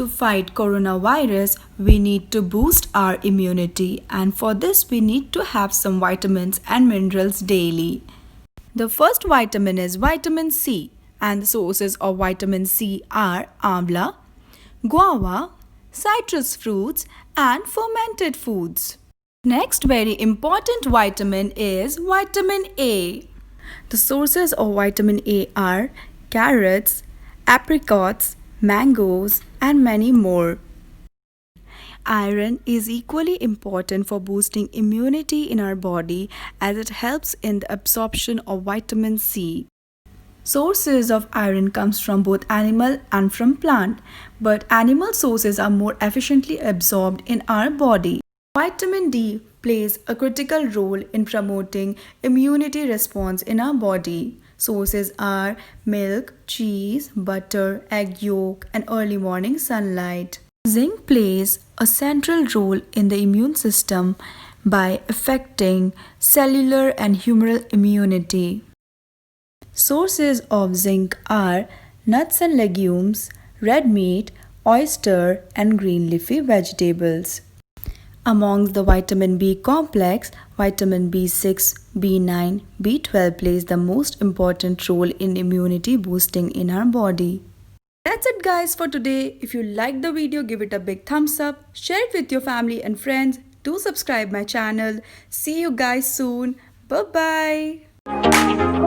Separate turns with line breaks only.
To fight coronavirus, we need to boost our immunity, and for this, we need to have some vitamins and minerals daily. The first vitamin is vitamin C, and the sources of vitamin C are amla, guava, citrus fruits, and fermented foods. Next very important vitamin is vitamin A. The sources of vitamin A are carrots, apricots, mangoes, and many more. Iron is equally important for boosting immunity in our body as it helps in the absorption of vitamin C. Sources of iron comes from both animal and from plant, but animal sources are more efficiently absorbed in our body. Vitamin D plays a critical role in promoting immunity response in our body. Sources are milk, cheese, butter, egg yolk, and early morning sunlight. Zinc plays a central role in the immune system by affecting cellular and humoral immunity. Sources of zinc are nuts and legumes, red meat, oyster, and green leafy vegetables. Amongst the vitamin B complex, vitamin B6, B9, B12 plays the most important role in immunity boosting in our body. That's it guys for today. If you liked the video, give it a big thumbs up, share it with your family and friends. Do subscribe my channel. See you guys soon. Bye bye.